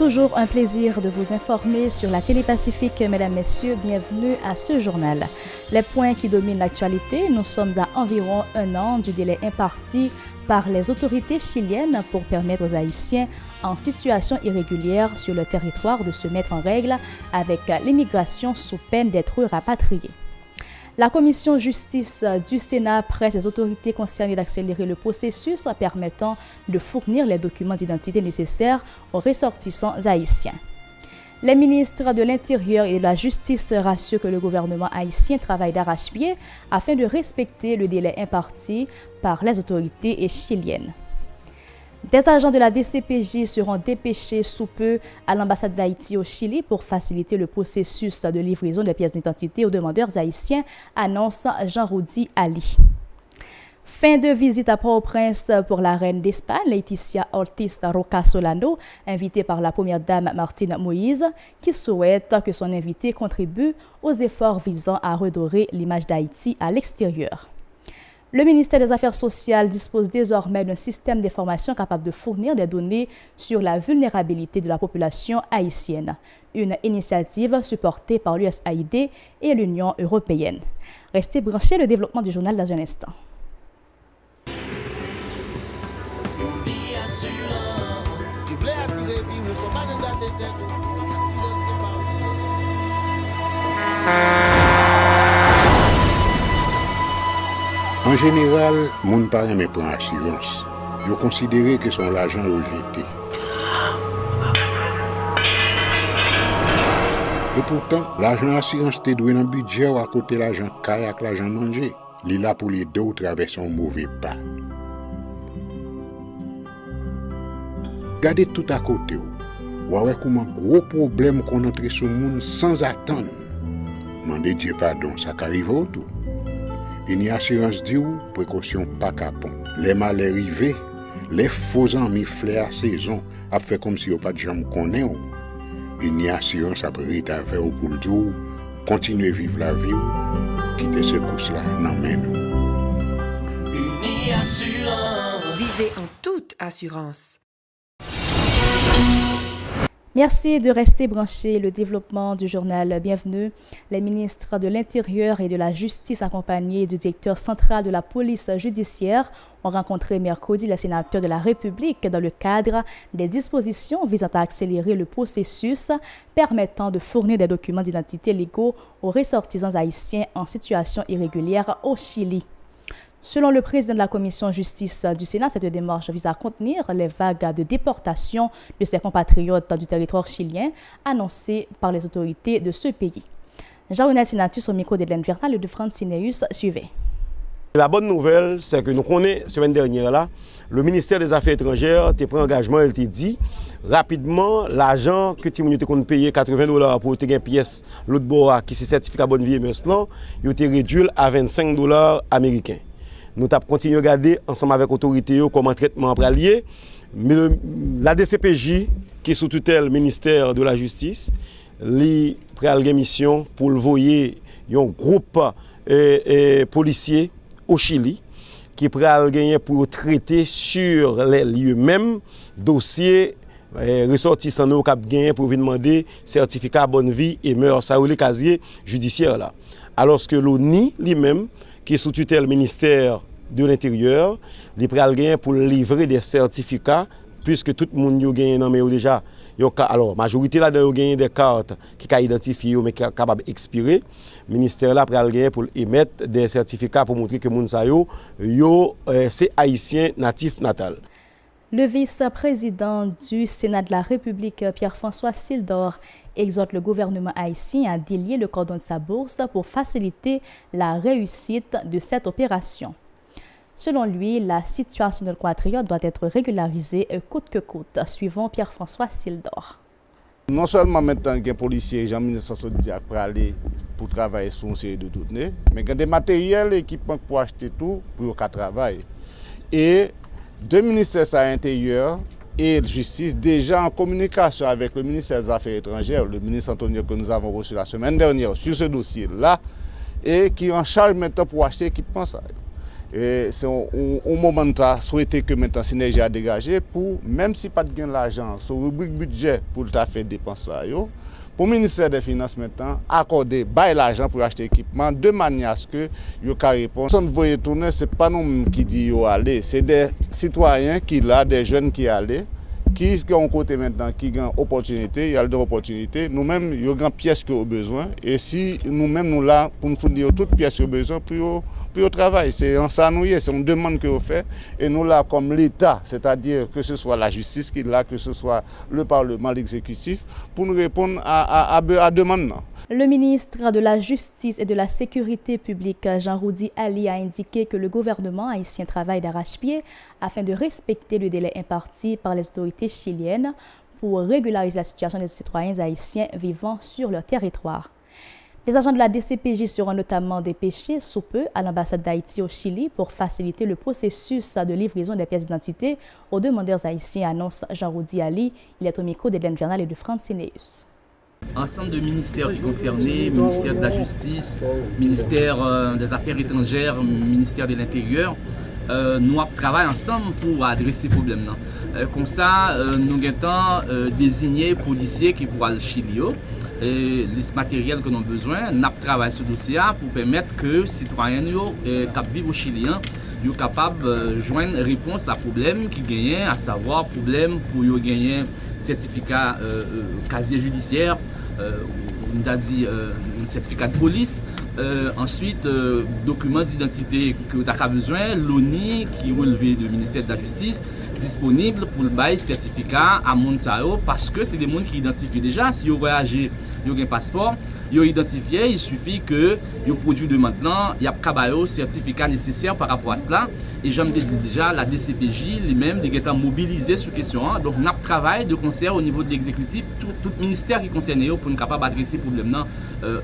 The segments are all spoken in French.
Toujours un plaisir de vous informer sur la Télé-Pacifique. Mesdames, Messieurs, bienvenue à ce journal. Les points qui dominent l'actualité, nous sommes à environ un an du délai imparti par les autorités chiliennes pour permettre aux Haïtiens en situation irrégulière sur le territoire de se mettre en règle avec l'immigration sous peine d'être rapatriés. La commission justice du Sénat presse les autorités concernées d'accélérer le processus permettant de fournir les documents d'identité nécessaires aux ressortissants haïtiens. Les ministres de l'Intérieur et de la Justice rassurent que le gouvernement haïtien travaille d'arrache-pied afin de respecter le délai imparti par les autorités chiliennes. Des agents de la DCPJ seront dépêchés sous peu à l'ambassade d'Haïti au Chili pour faciliter le processus de livraison des pièces d'identité aux demandeurs haïtiens, annonce Jean-Roudy Ali. Fin de visite à Port-au-Prince pour la reine d'Espagne, Laetitia Ortiz Roca Solano, invitée par la première dame Martine Moïse, qui souhaite que son invité contribue aux efforts visant à redorer l'image d'Haïti à l'extérieur. Le ministère des Affaires sociales dispose désormais d'un système d'information capable de fournir des données sur la vulnérabilité de la population haïtienne, une initiative supportée par l'USAID et l'Union européenne. Restez branchés, le développement du journal dans un instant. En général, moun pa reme pran assurance. Yo considéré que son l'argent rejeté. Et pourtant, l'argent assurance te doué dans budget ou à côté l'argent caille avec l'argent mangé. Li là pour les deux traverser un mauvais pas. Gardez tout à côté ou. Ouais comment gros problème qu'on entre sur monde sans attendre. Mandez Dieu pardon, ça qu'arrive au tout. Une assurance dit ou précaution pas capon. Les mal arrivés, les faux amis flair à saison a fait comme si on pas de jambe connaît. Une assurance après rétaver au pour le jour, continuer vivre la vie ou quitter ce course là dans main nous. Une assurance. Vivez en toute assurance. Merci de rester branchés. Le développement du journal. Bienvenue. Les ministres de l'Intérieur et de la Justice accompagnés du directeur central de la police judiciaire ont rencontré mercredi les sénateurs de la République dans le cadre des dispositions visant à accélérer le processus permettant de fournir des documents d'identité légaux aux ressortissants haïtiens en situation irrégulière au Chili. Selon le président de la commission justice du Sénat, cette démarche vise à contenir les vagues de déportation de ses compatriotes du territoire chilien annoncées par les autorités de ce pays. Jean-René Sinatus au micro d'Hélène Vernal et de Francineus suivait. La bonne nouvelle, c'est que nous connaissons, la semaine dernière, là, le ministère des Affaires étrangères a pris engagement, il a dit rapidement, l'argent que tu as payé $80 pour te gagner pièce, l'autre bois qui est certificat bonne vie et Merslan, il a été réduit à $25 américains. Nous avons continué à regarder ensemble avec l'autorité comment traitement pour allier. La DCPJ, qui est sous tutelle ministère de la Justice, a pris une mission pour le voyer un groupe policier au Chili qui a gagné pour traiter sur les lieux mêmes dossiers ressortissants qui ont gagné pour demander certificat bonne vie et mœurs, ça ou les casiers judiciaires là. Alors que l'ONI lui-même qui est sous tutelle ministère de l'Intérieur, il a gagné pour livrer des certificats, puisque tout le monde a gagné déjà. Alors, la majorité là a gagné des cartes qui sont identifiées, mais qui sont capables d'expirer. Le ministère là a gagné pour émettre des certificats pour montrer que les gens c'est haïtien natif natal. Le vice-président du Sénat de la République, Pierre-François Sildor, exhorte le gouvernement haïtien à délier le cordon de sa bourse pour faciliter la réussite de cette opération. Selon lui, la situation de compatriote doit être régularisée coûte que coûte, suivant Pierre-François Sildor. Non seulement maintenant il y a des policiers, Jean-Ministre Sodiac pour aller pour travailler sur une série de données, mais il y a des matériels, équipements pour acheter tout pour travailler. Et deux ministères de l'Intérieur et de la Justice déjà en communication avec le ministère des Affaires étrangères, le ministre Antonio que nous avons reçu la semaine dernière sur ce dossier-là, et qui est en charge maintenant pour acheter l'équipement. Et c'est au moment de souhaiter que maintenant synergie a dégagé pour, même si pas de gain l'argent, sur rubrique budget pour le faire dépenser, pour le ministère des Finances maintenant, accorder, bailler l'argent pour acheter équipement de manière à ce que yo ka répondre. Sans voyer tourner, c'est pas nous qui dit yo aller, c'est des citoyens qui là, des jeunes qui allaient, qui ont côté maintenant, qui ont opportunité, il y a des opportunités. Nous-mêmes, il y a des pièces qui ont besoin. Et si nous-mêmes, nous là, pour nous fournir toutes pièces qui ont besoin pour le travail, c'est en ça nous y est, c'est une demande que vous faites. Et nous là, comme l'État, c'est-à-dire que ce soit la justice qui est là, que ce soit le Parlement, l'exécutif, pour nous répondre à demande. Le ministre de la Justice et de la Sécurité publique, Jean-Roudi Ali, a indiqué que le gouvernement haïtien travaille d'arrache-pied afin de respecter le délai imparti par les autorités chiliennes pour régulariser la situation des citoyens haïtiens vivant sur leur territoire. Les agents de la DCPJ seront notamment dépêchés sous peu à l'ambassade d'Haïti au Chili pour faciliter le processus de livraison des pièces d'identité aux demandeurs haïtiens, annonce Jean-Roudi Ali. Il est au micro d'Hélène Vernal et de Francineus. Ensemble de ministères qui concernés, ministère de la Justice, ministère des Affaires étrangères, ministère de l'Intérieur, nous travaillons ensemble pour adresser ce problème. Comme ça, nous avons désigné policiers qui pourront aller au Chili. Les matériels que nous avons besoin, nous travaillons sur ce dossier pour permettre que les citoyens qui vivent au Chili soient capables de joindre réponse à problème qui gagnent, à savoir problème pour gagner certificat casier judiciaire, on a dit certificat de police, ensuite documents d'identité que vous avez besoin, l'ONI qui est relevé du ministère de la Justice, disponible pour le bail certificat à Monsao parce que c'est des gens qui identifient déjà. Si vous voyagez, vous avez un passeport, vous identifié, il suffit que vous produisez de maintenant, il y a un certificat nécessaire par rapport à cela. Et j'aime dire déjà, la DCPJ, lui-même, est mobilisé sur la question. Donc, nous travaillons de concert au niveau de l'exécutif, tout ministère qui est concerné pour nous capables d'adresser le problème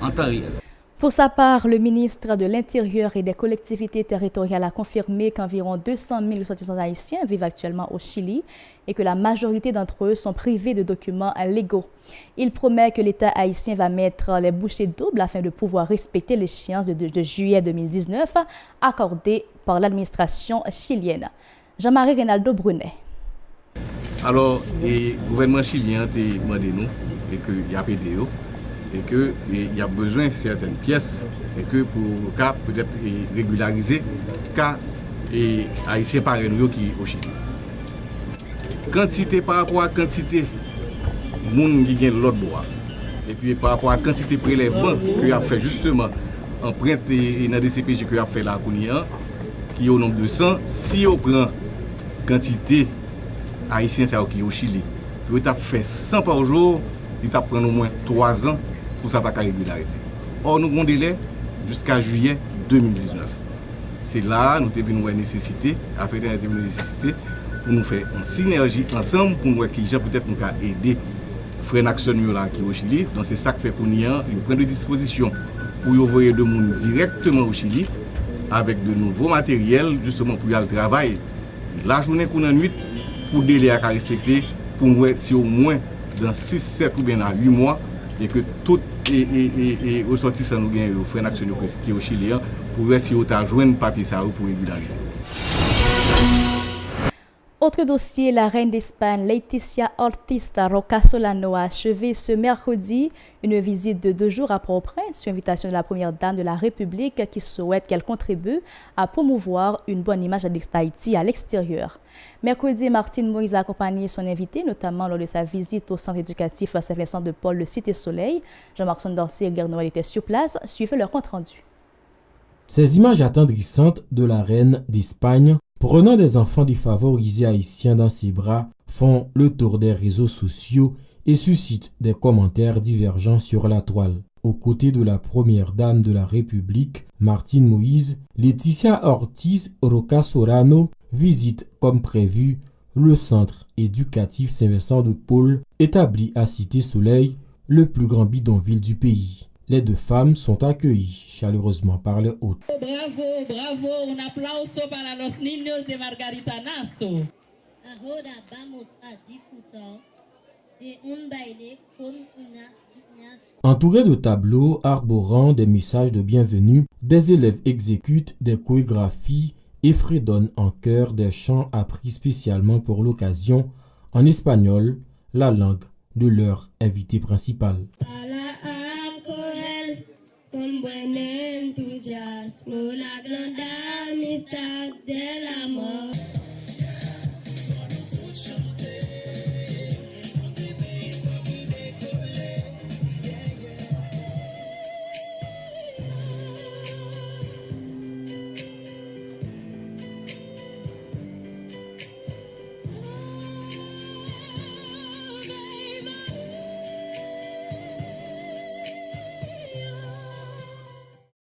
en temps réel. Pour sa part, le ministre de l'Intérieur et des collectivités territoriales a confirmé qu'environ 200 000 ressortissants haïtiens vivent actuellement au Chili et que la majorité d'entre eux sont privés de documents légaux. Il promet que l'État haïtien va mettre les bouchées doubles afin de pouvoir respecter l'échéance de juillet 2019 accordée par l'administration chilienne. Jean-Marie Reynaldo Brunet. Alors, le gouvernement chilien a demandé nous et qu'il y a PDO. Et qu'il y a besoin de certaines pièces et que pour peut-être régulariser cas et haïtiens pareils nous qui au Chili. Quantité par rapport à quantité monde qui gagne l'autre bois et puis par rapport à quantité prélèvement que a fait justement empreinte et dans DCPJ que a fait la Kounia qui est au nombre de 100, si on prend quantité haïtiens ça qui au Chili, il a fait 100 par jour, il t'a prend au moins 3 ans pour ça ta régulariser. Or nous avons un délai jusqu'à juillet 2019. C'est là nous avons une nécessité, après une nécessité pour nous faire une synergie ensemble pour nous qui peut-être nous aider frères nationaux là qui au Chili. Donc c'est ça que fait qu'on y a, ils prennent des dispositions pour envoyer de monde directement au Chili avec de nouveaux matériels justement pour y aller travailler. La journée qu'on a nuit pour délai à respecter pour nous si au moins dans 6, 7 ou bien dans 8 mois et que tout les ressortissants nous gagnent aux frères nationaux qui au Chili pour essayer de joindre papier ça pour régulariser. Autre dossier, la reine d'Espagne, Leticia Ortiz Roca Solano, a achevé ce mercredi une visite de 2 jours à Port-au-Prince sur invitation de la première dame de la République qui souhaite qu'elle contribue à promouvoir une bonne image d'Haïti à l'extérieur. Mercredi, Martine Moïse a accompagné son invité, notamment lors de sa visite au centre éducatif Saint-Vincent-de-Paul, le Cité-Soleil. Jean-Marc Sondorcy et Guerre Noël étaient sur place. Suivez leur compte-rendu. Ces images attendrissantes de la reine d'Espagne, prenant des enfants défavorisés haïtiens dans ses bras, font le tour des réseaux sociaux et suscitent des commentaires divergents sur la toile. Aux côtés de la première dame de la République, Martine Moïse, Leticia Ortiz Roca Solano visite comme prévu le centre éducatif Saint-Vincent-de-Paul, établi à Cité-Soleil, le plus grand bidonville du pays. Les 2 femmes sont accueillies chaleureusement par les hôtes. Bravo, bravo, un aplauso para los niños de Margaritanazo. Ahora vamos a disfrutar de un baile con unas niñas. Entourés de tableaux arborant des messages de bienvenue, des élèves exécutent des chorégraphies et fredonnent en chœur des chants appris spécialement pour l'occasion en espagnol, la langue de leur invité principal. Con buen entusiasmo la grande amistad del amor.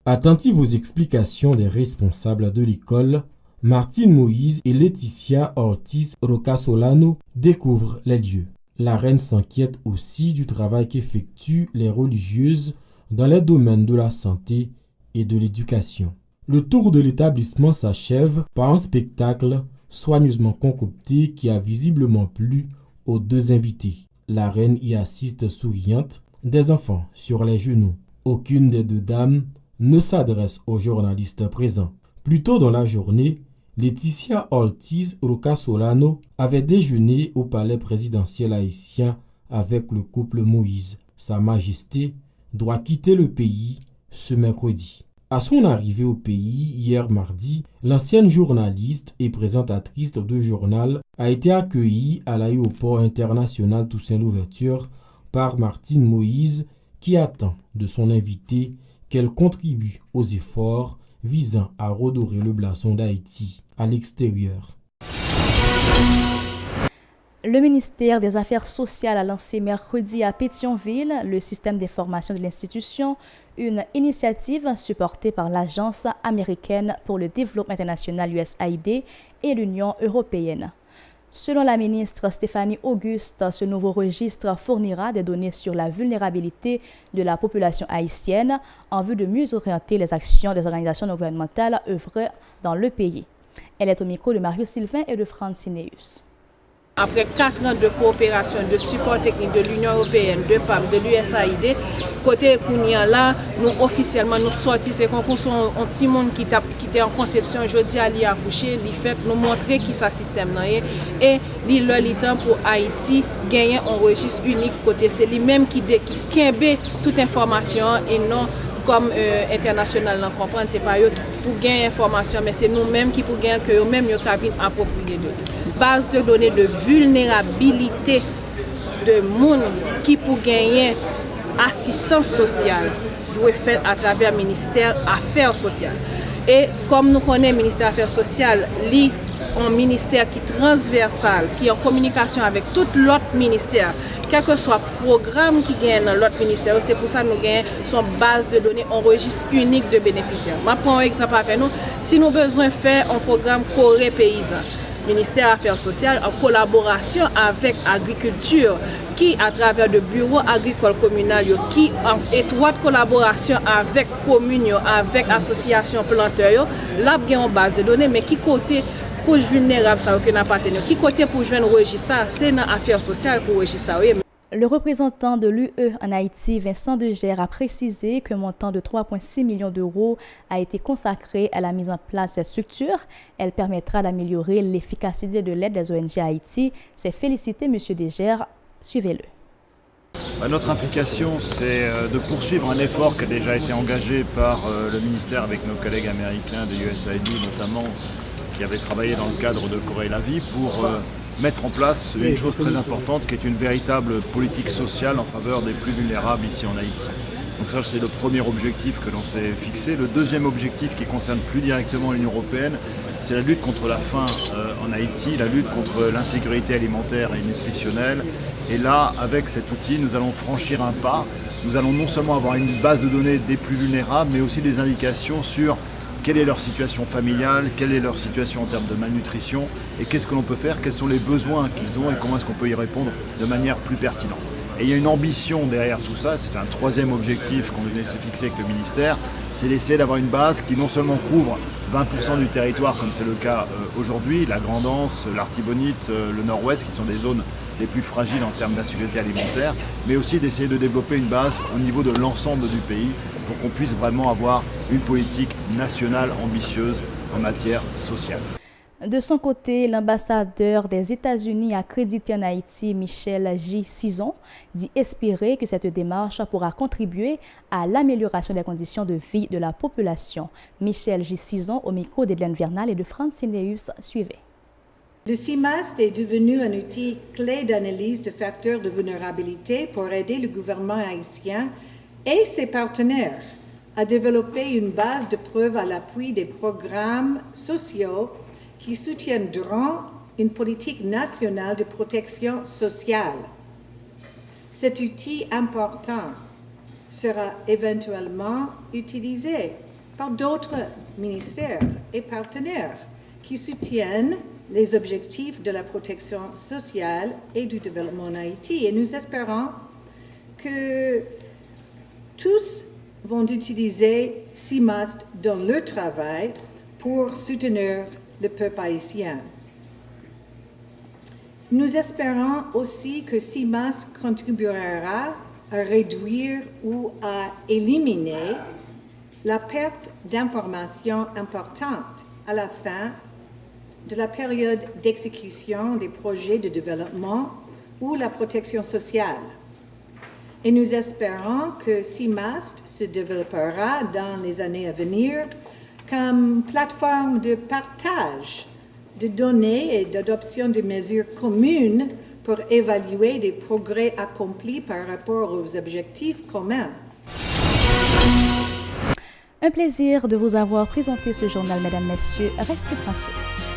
Attentifs aux explications des responsables de l'école, Martine Moïse et Laetitia Ortiz Rocasolano découvrent les lieux. La reine s'inquiète aussi du travail qu'effectuent les religieuses dans les domaines de la santé et de l'éducation. Le tour de l'établissement s'achève par un spectacle soigneusement concocté qui a visiblement plu aux deux invités. La reine y assiste souriante, des enfants sur les genoux. Aucune des deux dames ne s'adresse aux journalistes présents. Plus tôt dans la journée, Laetitia Ortiz Rocasolano avait déjeuné au palais présidentiel haïtien avec le couple Moïse. Sa Majesté doit quitter le pays ce mercredi. À son arrivée au pays hier mardi, l'ancienne journaliste et présentatrice de journal a été accueillie à l'aéroport international Toussaint Louverture par Martine Moïse qui attend de son invité qu'elle contribue aux efforts visant à redorer le blason d'Haïti à l'extérieur. Le ministère des Affaires sociales a lancé mercredi à Pétionville, le système d'information de l'institution, une initiative supportée par l'Agence américaine pour le développement international USAID et l'Union européenne. Selon la ministre Stéphanie Auguste, ce nouveau registre fournira des données sur la vulnérabilité de la population haïtienne en vue de mieux orienter les actions des organisations non gouvernementales œuvrant dans le pays. Elle est au micro de Mario Sylvain et de Francineus. Après 4 ans de coopération, de support technique de l'Union européenne, de PAM, de l'USAID, côté Kounia là, nous officiellement nous sortis ces concours sont un petit monde qui était en conception, jeudi à l'y accoucher, l'y fait nous montrer qui ça système là et l'y le temps pour Haïti gagner un registre unique côté c'est lui-même qui kembe toute information et non comme international là comprendre c'est pas eux pour gagner information mais c'est nous-mêmes qui pour gagner que eux-mêmes yo ka vinn approprier de base de données de vulnérabilité de monde qui pour gagner assistance sociale doit faire à travers le ministère Affaires sociales. Et comme nous connaissons le ministère Affaires sociales, c'est un ministère qui est transversal, qui est en communication avec tout l'autre ministère. Quel que soit le programme qui gagne dans l'autre ministère, c'est pour ça que nous gagnons son base de données, un registre unique de bénéficiaires. Je prends un exemple avec nous. Si nous avons besoin de faire un programme Corée paysan, ministère Affaires sociales en collaboration avec agriculture qui à travers le bureau agricole communal qui en étroite collaboration avec communes avec association planteurs là il y a une base de données mais qui côté couche vulnérable ça que n'a pas tenu qui côté pour joindre registre ça c'est dans Affaires sociales pour registre ça. Le représentant de l'UE en Haïti, Vincent Degère, a précisé qu'un montant de 3,6 millions d'euros a été consacré à la mise en place de cette structure. Elle permettra d'améliorer l'efficacité de l'aide des ONG à Haïti. C'est félicité M. Degère. Suivez-le. Notre implication, c'est de poursuivre un effort qui a déjà été engagé par le ministère avec nos collègues américains de USAID notamment, qui avaient travaillé dans le cadre de Corée la vie pour mettre en place une chose très importante qui est une véritable politique sociale en faveur des plus vulnérables ici en Haïti. Donc ça c'est le premier objectif que l'on s'est fixé. Le deuxième objectif qui concerne plus directement l'Union européenne, c'est la lutte contre la faim en Haïti, la lutte contre l'insécurité alimentaire et nutritionnelle. Et là, avec cet outil, nous allons franchir un pas. Nous allons non seulement avoir une base de données des plus vulnérables, mais aussi des indications sur quelle est leur situation familiale, quelle est leur situation en termes de malnutrition et qu'est-ce que l'on peut faire, quels sont les besoins qu'ils ont et comment est-ce qu'on peut y répondre de manière plus pertinente. Et il y a une ambition derrière tout ça, c'est un troisième objectif qu'on venait se fixer avec le ministère, c'est d'essayer d'avoir une base qui non seulement couvre 20% du territoire comme c'est le cas aujourd'hui, la Grand'Anse, l'Artibonite, le Nord-Ouest qui sont des zones les plus fragiles en termes d'insécurité alimentaire, mais aussi d'essayer de développer une base au niveau de l'ensemble du pays pour qu'on puisse vraiment avoir une politique nationale ambitieuse en matière sociale. De son côté, l'ambassadeur des États-Unis accrédité en Haïti, Michel J. Cizon, dit espérer que cette démarche pourra contribuer à l'amélioration des conditions de vie de la population. Michel J. Cizon au micro d'Edlène Vernal et de Francine Léus suivait. Le CIMAST est devenu un outil clé d'analyse de facteurs de vulnérabilité pour aider le gouvernement haïtien et ses partenaires à développer une base de preuves à l'appui des programmes sociaux qui soutiendront une politique nationale de protection sociale. Cet outil important sera éventuellement utilisé par d'autres ministères et partenaires qui soutiennent les objectifs de la protection sociale et du développement en Haïti. Et nous espérons que tous vont utiliser CIMAST dans leur travail pour soutenir le peuple haïtien. Nous espérons aussi que CIMAST contribuera à réduire ou à éliminer la perte d'informations importantes à la fin de la période d'exécution des projets de développement ou la protection sociale. Et nous espérons que CIMAST se développera dans les années à venir comme plateforme de partage de données et d'adoption de mesures communes pour évaluer les progrès accomplis par rapport aux objectifs communs. Un plaisir de vous avoir présenté ce journal, mesdames, messieurs. Restez branchés.